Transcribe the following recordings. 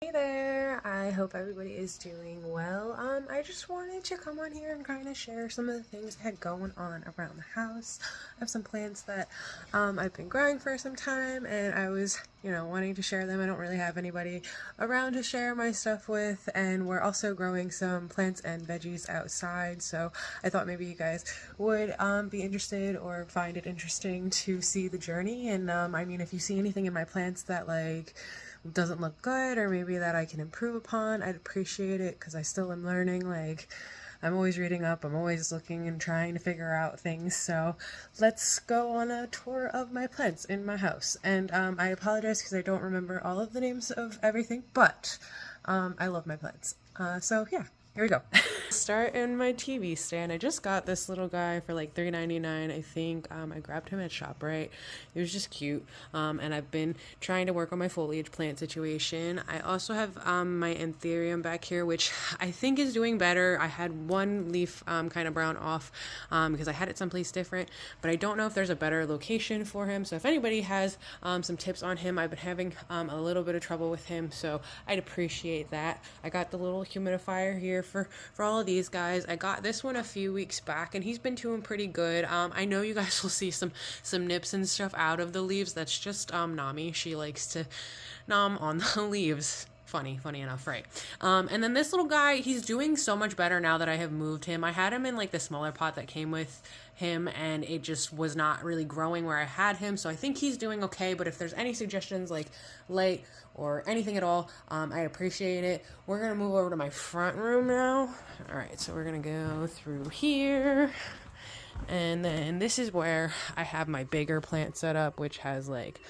Hey there, I hope everybody is doing well. I just wanted to come on here and kind of share some of the things I had going on around the house. I have some plants that I've been growing for some time, and I was, wanting to share them. I don't really have anybody around to share my stuff with, and we're also growing some plants and veggies outside, so I thought maybe you guys would be interested or find it interesting to see the journey. And if you see anything in my plants that doesn't look good or maybe that I can improve upon, I'd appreciate it, because I still am learning. I'm always reading up, I'm always looking and trying to figure out things. So let's go on a tour of my plants in my house. And I apologize because I don't remember all of the names of everything, but I love my plants. So yeah, here we go. Start in my TV stand. I just got this little guy for like $3.99, I think. I grabbed him at ShopRite. He was just cute. And I've been trying to work on my foliage plant situation. I also have my anthurium back here, which I think is doing better. I had one leaf kind of brown off because I had it someplace different, but I don't know if there's a better location for him. So if anybody has some tips on him, I've been having a little bit of trouble with him, so I'd appreciate that. I got the little humidifier here for all of these guys. I got this one a few weeks back and he's been doing pretty good. I know you guys will see some nips and stuff out of the leaves. That's just Nami. She likes to nom on the leaves. Funny enough, right? And then this little guy, he's doing so much better now that I have moved him. I had him in like the smaller pot that came with him, and it just was not really growing where I had him, so I think he's doing okay. But if there's any suggestions, like light or anything at all, I appreciate it. We're gonna move over to my front room now. All right, so we're gonna go through here, and then this is where I have my bigger plant set up, which has like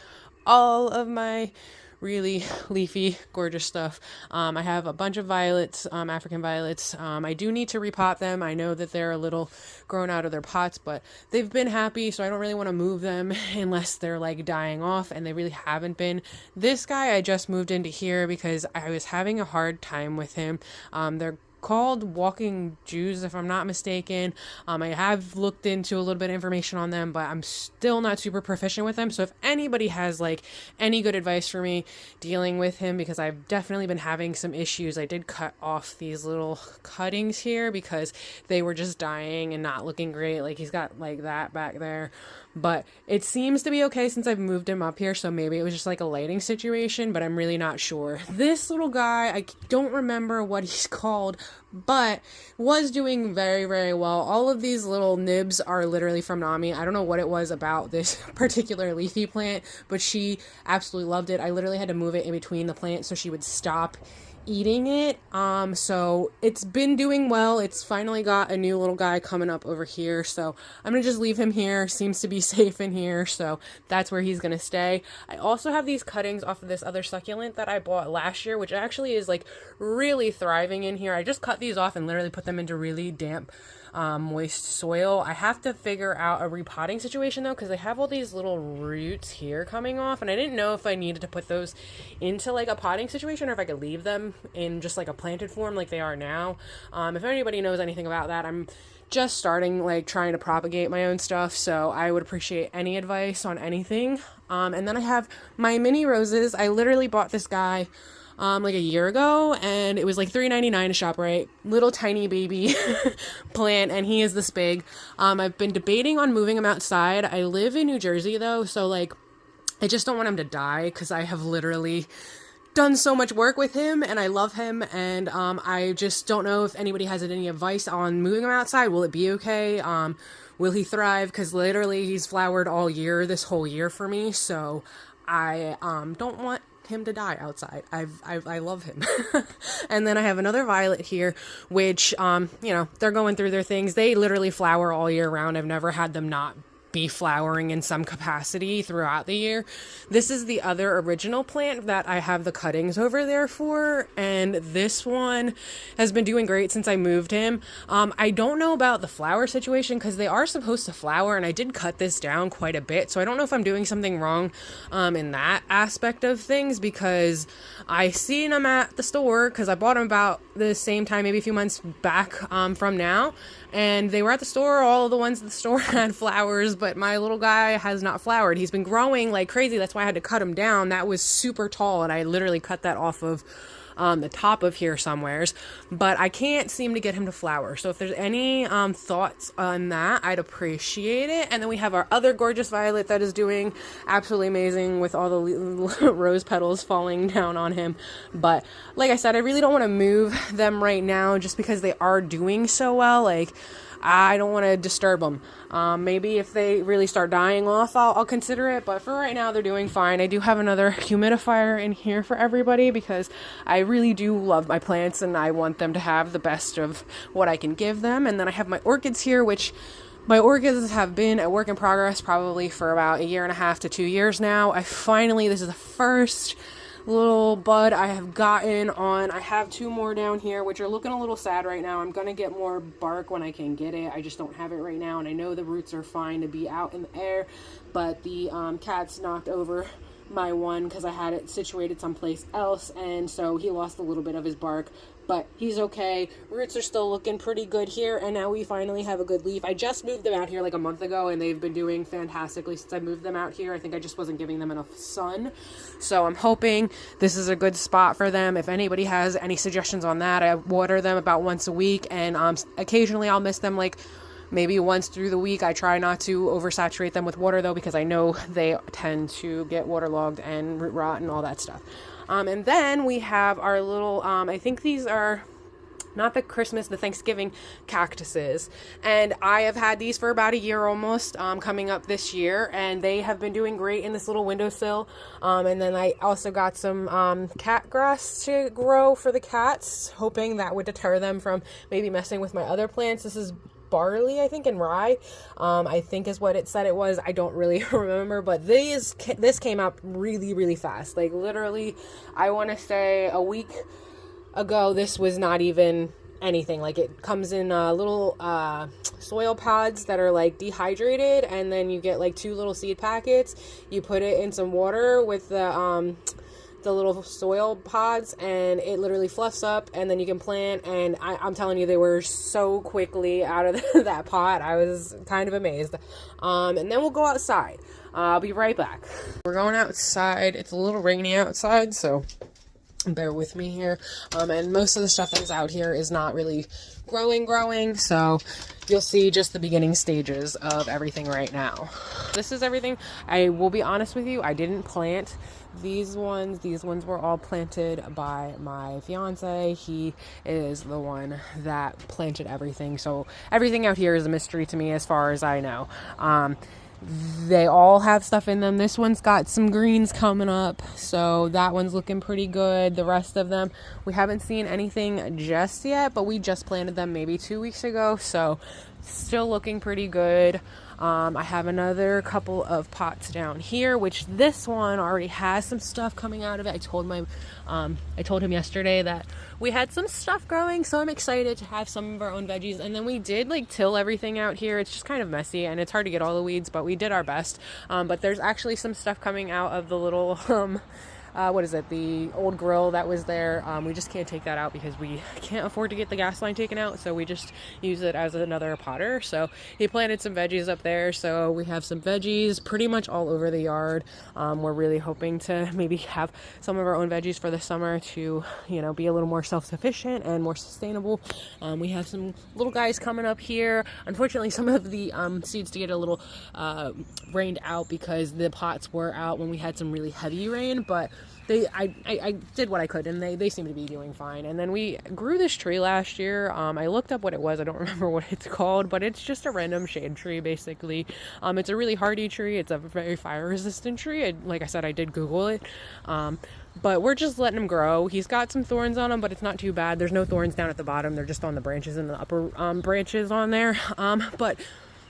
all of my really leafy, gorgeous stuff. I have a bunch of violets, African violets. I do need to repot them. I know that they're a little grown out of their pots, but they've been happy, so I don't really want to move them unless they're like dying off, and they really haven't been. This guy I just moved into here because I was having a hard time with him. They're called walking Jews, if I'm not mistaken. I have looked into a little bit of information on them, but I'm still not super proficient with them. So if anybody has like any good advice for me dealing with him, because I've definitely been having some issues. I did cut off these little cuttings here because they were just dying and not looking great. Like he's got like that back there, but it seems to be okay since I've moved him up here. So maybe it was just like a lighting situation, but I'm really not sure. This little guy, I don't remember what he's called, but was doing very, very well. All of these little nibs are literally from Nami. I don't know what it was about this particular leafy plant, but she absolutely loved it. I literally had to move it in between the plants so she would stop eating it. So it's been doing well. It's finally got a new little guy coming up over here, so I'm gonna just leave him here. Seems to be safe in here, so that's where he's gonna stay. I also have these cuttings off of this other succulent that I bought last year, which actually is like really thriving in here. I just cut these off and literally put them into really damp moist soil. I have to figure out a repotting situation though, because they have all these little roots here coming off, and I didn't know if I needed to put those into like a potting situation or if I could leave them in just like a planted form like they are now. If anybody knows anything about that, I'm just starting like trying to propagate my own stuff, so I would appreciate any advice on anything. And then I have my mini roses. I literally bought this guy like a year ago, and it was like $3.99 at ShopRite. Little tiny baby plant, and he is this big. I've been debating on moving him outside. I live in New Jersey though, so like I just don't want him to die, because I have literally done so much work with him and I love him, and I just don't know if anybody has any advice on moving him outside. Will it be okay? Will he thrive? Because literally he's flowered all year, this whole year for me, so I don't want him to die outside. I love him. And then I have another violet here, which they're going through their things. They literally flower all year round. I've never had them not be flowering in some capacity throughout the year. This is the other original plant that I have the cuttings over there for, and this one has been doing great since I moved him. I don't know about the flower situation because they are supposed to flower, and I did cut this down quite a bit, so I don't know if I'm doing something wrong in that aspect of things, because I seen them at the store because I bought them about the same time, maybe a few months back from now, and they were at the store. All of the ones at the store had flowers, but my little guy has not flowered. He's been growing like crazy. That's why I had to cut him down. That was super tall, and I literally cut that off of the top of here somewheres, but I can't seem to get him to flower. So if there's any thoughts on that, I'd appreciate it. And then we have our other gorgeous violet that is doing absolutely amazing with all the rose petals falling down on him. But like I said, I really don't want to move them right now just because they are doing so well. Like, I don't want to disturb them. Maybe if they really start dying off, I'll consider it. But for right now, they're doing fine. I do have another humidifier in here for everybody because I really do love my plants and I want them to have the best of what I can give them. And then I have my orchids here, which my orchids have been a work in progress probably for about 1.5 to 2 years now. This is the first little bud I have gotten on. I have 2 more down here, which are looking a little sad right now. I'm gonna get more bark when I can get it. I just don't have it right now, and I know the roots are fine to be out in the air, but the cats knocked over my one because I had it situated someplace else, and so he lost a little bit of his bark, but he's okay. Roots are still looking pretty good here, and now we finally have a good leaf. I just moved them out here like a month ago, and they've been doing fantastically since I moved them out here. I think I just wasn't giving them enough sun, so I'm hoping this is a good spot for them. If anybody has any suggestions on that, I water them about once a week, and occasionally I'll miss them like maybe once through the week. I try not to oversaturate them with water though, because I know they tend to get waterlogged and root rot and all that stuff. And then we have our little, I think these are not the Christmas, the Thanksgiving cactuses. And I have had these for about a year almost, coming up this year, and they have been doing great in this little windowsill. And then I also got some cat grass to grow for the cats, hoping that would deter them from maybe messing with my other plants. This is barley, I think, and rye, I think is what it said it was. I don't really remember, but this came up really, really fast. Like literally, I want to say a week ago, this was not even anything. Like it comes in little soil pods that are like dehydrated, and then you get like 2 little seed packets. You put it in some water with the little soil pods, and it literally fluffs up, and then you can plant. And I'm telling you, they were so quickly out of that pot. I was kind of amazed. And then we'll go outside. I'll be right back. We're going outside. It's a little rainy outside, so bear with me here. And most of the stuff that's out here is not really growing, so you'll see just the beginning stages of everything right now. This is everything. I will be honest with you, I didn't plant these ones. These ones were all planted by my fiance. He is the one that planted everything, so everything out here is a mystery to me as far as I know. They all have stuff in them. This one's got some greens coming up, so that one's looking pretty good. The rest of them, we haven't seen anything just yet, but we just planted them maybe 2 weeks ago, so still looking pretty good. I have another couple of pots down here, which this one already has some stuff coming out of it. I told him yesterday that we had some stuff growing, so I'm excited to have some of our own veggies. And then we did like till everything out here. It's just kind of messy and it's hard to get all the weeds, but we did our best. But there's actually some stuff coming out of the little the old grill that was there. We just can't take that out because we can't afford to get the gas line taken out, so we just use it as another potter. So he planted some veggies up there, so we have some veggies pretty much all over the yard. We're really hoping to maybe have some of our own veggies for the summer to, be a little more self-sufficient and more sustainable. We have some little guys coming up here. Unfortunately, some of the seeds did get a little rained out because the pots were out when we had some really heavy rain, but I did what I could, and they seem to be doing fine. And then we grew this tree last year. I looked up what it was. I don't remember what it's called, but it's just a random shade tree, basically. It's a really hardy tree. It's a very fire-resistant tree. Like I said, I did Google it. But we're just letting him grow. He's got some thorns on him, but it's not too bad. There's no thorns down at the bottom. They're just on the branches and the upper branches on there. But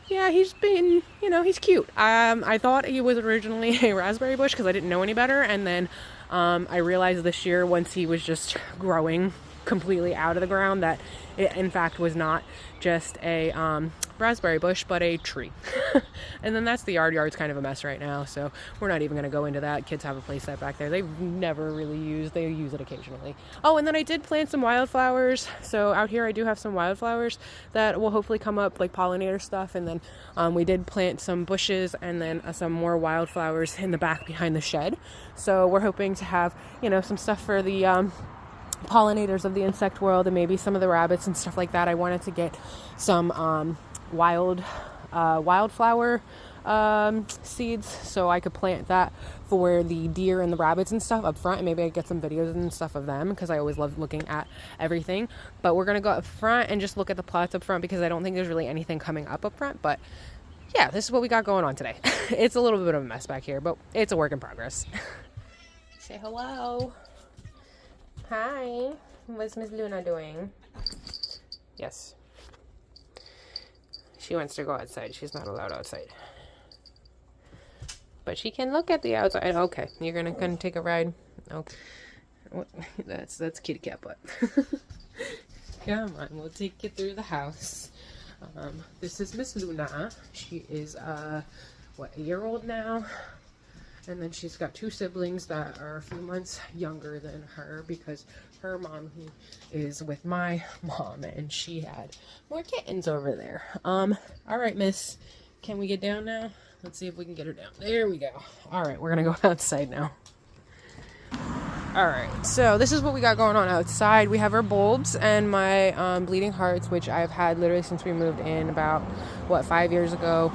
yeah, he's been, he's cute. I thought he was originally a raspberry bush because I didn't know any better. And then I realized this year, once he was just growing completely out of the ground, that it in fact was not just a raspberry bush, but a tree. And then that's the yard. Yard's kind of a mess right now, so we're not even going to go into that. Kids have a play set back there. They've never really used. They use it occasionally. Oh, and then I did plant some wildflowers. So out here I do have some wildflowers that will hopefully come up, like pollinator stuff. And then we did plant some bushes and then some more wildflowers in the back behind the shed. So we're hoping to have, some stuff for the pollinators of the insect world and maybe some of the rabbits and stuff like that. I wanted to get some wildflower seeds so I could plant that for the deer and the rabbits and stuff up front, and maybe I get some videos and stuff of them because I always love looking at everything. But we're gonna go up front and just look at the plots up front because I don't think there's really anything coming up front. But yeah, this is what we got going on today. It's a little bit of a mess back here, but it's a work in progress. Say hello. Hi. What's Miss Luna doing? Yes. She wants to go outside. She's not allowed outside. But she can look at the outside. Okay, you're gonna take a ride. Okay, that's kitty cat butt. Come on, we'll take you through the house. This is Miss Luna. She is a year old now, and then she's got 2 siblings that are a few months younger than her because her mom is with my mom, and she had more kittens over there. All right, Miss, can we get down now? Let's see if we can get her down. There we go. All right, we're gonna go outside now. All right, so this is what we got going on outside. We have our bulbs and my bleeding hearts, which I've had literally since we moved in about, 5 years ago.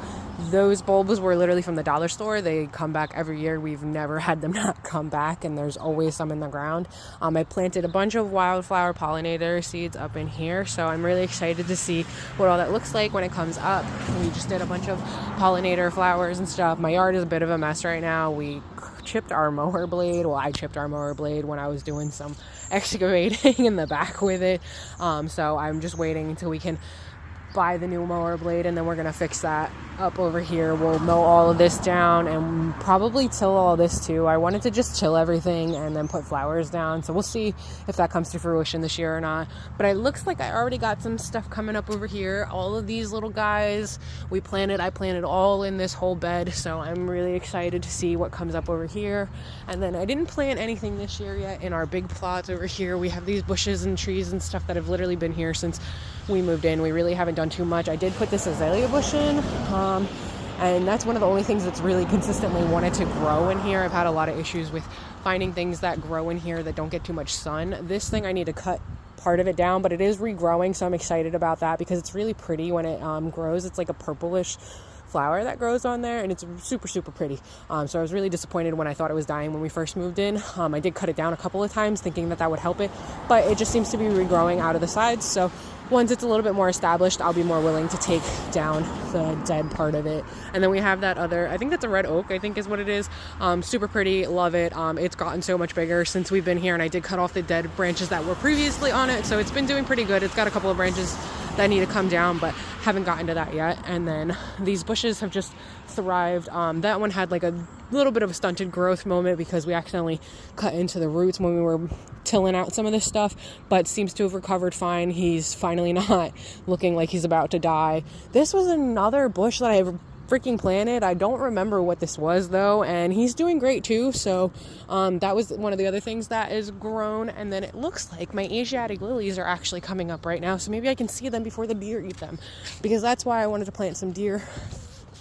Those bulbs were literally from the dollar store. They come back every year. We've never had them not come back, and there's always some in the ground. I planted a bunch of wildflower pollinator seeds up in here, so I'm really excited to see what all that looks like when it comes up. We just did a bunch of pollinator flowers and stuff. My yard is a bit of a mess right now. We chipped our mower blade. Well, I chipped our mower blade when I was doing some excavating in the back with it. So I'm just waiting until we can buy the new mower blade, and then we're gonna fix that up over here. We'll mow all of this down and probably till all this too. I wanted to just till everything and then put flowers down, so we'll see if that comes to fruition this year or not. But it looks like I already got some stuff coming up over here. All of these little guys I planted all in this whole bed, so I'm really excited to see what comes up over here. And then I didn't plant anything this year yet in our big plots over here. We have these bushes and trees and stuff that have literally been here since we moved in. We really haven't done too much. I did put this azalea bush in, and that's one of the only things that's really consistently wanted to grow in here. I've had a lot of issues with finding things that grow in here that don't get too much sun. This thing I need to cut part of it down, but it is regrowing, so I'm excited about that because it's really pretty when it grows. It's like a purplish flower that grows on there, and it's super pretty. So I was really disappointed when I thought it was dying when we first moved in. I did cut it down a couple of times thinking that would help it, but it just seems to be regrowing out of the sides. So once it's a little bit more established, I'll be more willing to take down the dead part of it. And then we have that other, I think that's a red oak, I think is what it is. Super pretty, love it. It's gotten so much bigger since we've been here, and I did cut off the dead branches that were previously on it, so it's been doing pretty good. It's got a couple of branches that need to come down, but haven't gotten to that yet. And then these bushes have just thrived. That one had like a little bit of a stunted growth moment because we accidentally cut into the roots when we were tilling out some of this stuff, but seems to have recovered fine. He's finally not looking like he's about to die. This was another bush that I freaking planted. I don't remember what this was though, and he's doing great too. So that was one of the other things that is grown. And then it looks like my Asiatic lilies are actually coming up right now, so maybe I can see them before the deer eat them, because that's why I wanted to plant some deer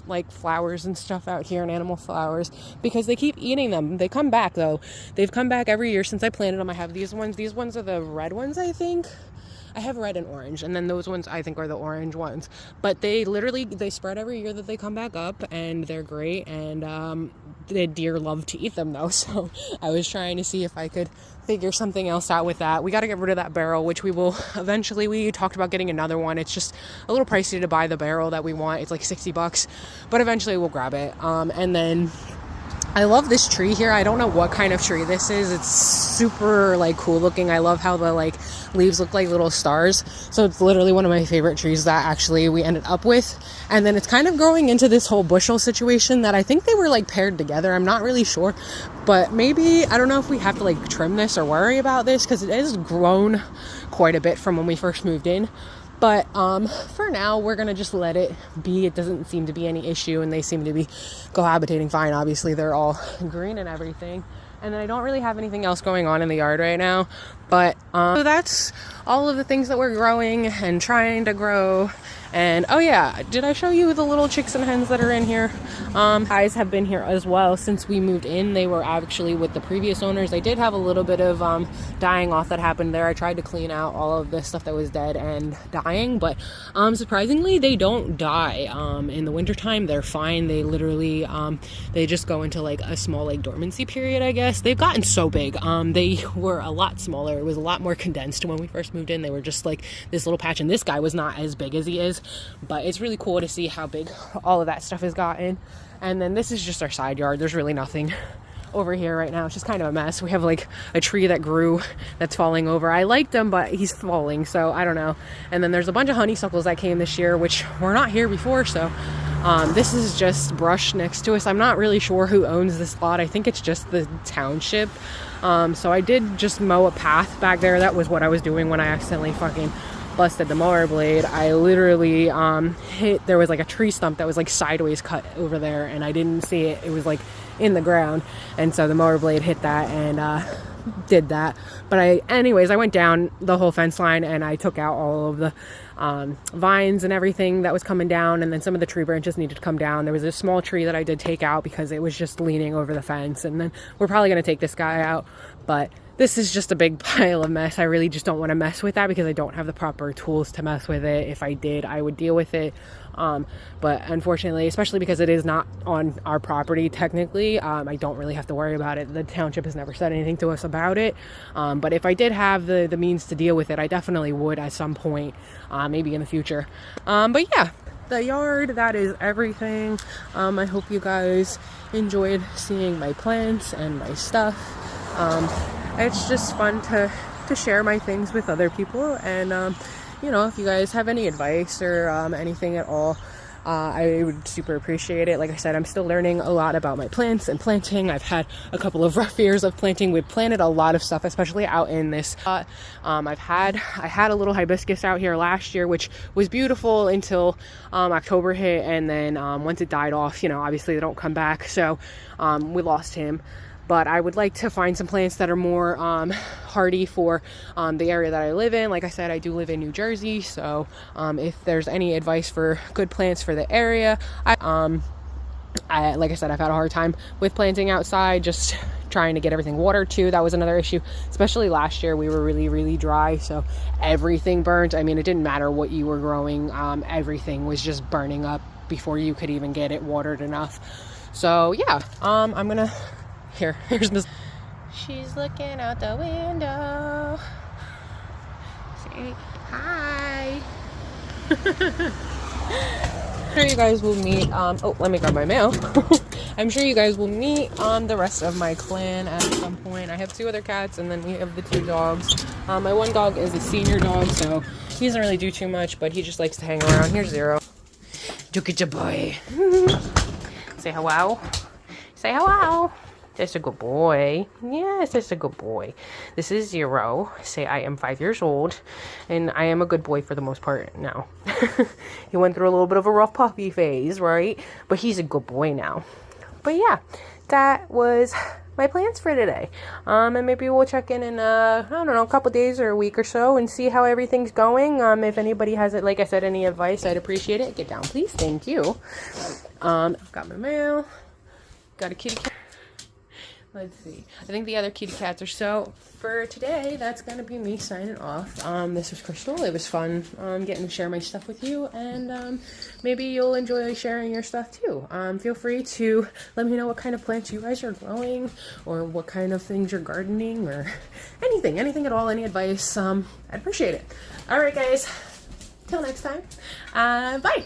like flowers and stuff out here, and animal flowers, because they keep eating them. They come back though. They've come back every year since I planted them. I have these ones are the red ones, I think. I have red and orange, and then those ones I think are the orange ones, but they spread every year that they come back up, and they're great. And the deer love to eat them though, so I was trying to see if I could figure something else out with that. We got to get rid of that barrel, which we will eventually. We talked about getting another one. It's just a little pricey to buy the barrel that we want. It's like $60, but eventually we'll grab it. And then I love this tree here. I don't know what kind of tree this is. It's super like cool looking. I love how the like leaves look like little stars. So it's literally one of my favorite trees that actually we ended up with. And then it's kind of growing into this whole bushel situation that I think they were like paired together. I'm not really sure, but maybe, I don't know if we have to like trim this or worry about this, because it has grown quite a bit from when we first moved in. But for now, we're going to just let it be. It doesn't seem to be any issue, and they seem to be cohabitating fine. Obviously, they're all green and everything. And then I don't really have anything else going on in the yard right now. But so that's all of the things that we're growing and trying to grow And oh yeah, did I show you the little chicks and hens that are in here? Guys have been here as well since we moved in. They were actually with the previous owners. They did have a little bit of dying off that happened there. I tried to clean out all of the stuff that was dead and dying, but surprisingly they don't die. In the wintertime they're fine. They literally they just go into like a small like dormancy period, I guess. They've gotten so big. They were a lot smaller. It was a lot more condensed when we first moved in. They were just like this little patch, and this guy was not as big as he is, but it's really cool to see how big all of that stuff has gotten. And then this is just our side yard. There's really nothing over here right now. It's just kind of a mess. We have like a tree that grew that's falling over. I liked him, but he's falling, so I don't know. And then there's a bunch of honeysuckles that came this year, which were not here before. So this is just brush next to us. I'm not really sure who owns this lot. I think it's just the township. So I did just mow a path back there. That was what I was doing when I accidentally fucking busted the mower blade. I literally there was like a tree stump that was like sideways cut over there, and I didn't see it. It was like in the ground, and so the mower blade hit that and did that. But anyways, I went down the whole fence line and I took out all of the vines and everything that was coming down, and then some of the tree branches needed to come down. There was a small tree that I did take out because it was just leaning over the fence, and then we're probably going to take this guy out, but this is just a big pile of mess. I really just don't want to mess with that because I don't have the proper tools to mess with it. If I did, I would deal with it. But unfortunately, especially because it is not on our property technically, I don't really have to worry about it. The township has never said anything to us about it. But if I did have the means to deal with it, I definitely would at some point, maybe in the future. But yeah, the yard, that is everything. I hope you guys enjoyed seeing my plants and my stuff. It's just fun to share my things with other people, and you know, if you guys have any advice or anything at all, I would super appreciate it. Like I said, I'm still learning a lot about my plants and planting. I've had a couple of rough years of planting. We've planted a lot of stuff, especially out in this spot. I had a little hibiscus out here last year, which was beautiful until October hit, and then once it died off, you know, obviously they don't come back, so we lost him. But I would like to find some plants that are more hardy for the area that I live in. Like I said, I do live in New Jersey, so if there's any advice for good plants for the area, like I said, I've had a hard time with planting outside, just trying to get everything watered too. That was another issue, especially last year. We were really, really dry, so everything burned. I mean, it didn't matter what you were growing. Everything was just burning up before you could even get it watered enough. So yeah, I'm gonna... Here's Miss. She's looking out the window. Say hi. I'm sure you guys will meet. Oh, let me grab my mail. I'm sure you guys will meet the rest of my clan at some point. I have 2 other cats, and then we have the 2 dogs. My one dog is a senior dog, so he doesn't really do too much, but he just likes to hang around. Here's Zero. Look at your boy. Say hello. Say hello. That's a good boy. Yes, that's a good boy. This is Zero. Say I am 5 years old, and I am a good boy for the most part now. He went through a little bit of a rough puppy phase, right? But he's a good boy now. But yeah, that was my plans for today. And maybe we'll check in I don't know, a couple days or a week or so and see how everything's going. If anybody has it, like I said, any advice, I'd appreciate it. Get down, please. Thank you. I've got my mail. Got a kitty cat. Let's see. I think the other kitty cats are. So for today, that's gonna be me signing off. This was Krystal. It was fun getting to share my stuff with you, and maybe you'll enjoy sharing your stuff too. Feel free to let me know what kind of plants you guys are growing, or what kind of things you're gardening, or anything at all. Any advice? I'd appreciate it. All right, guys. Till next time. Bye.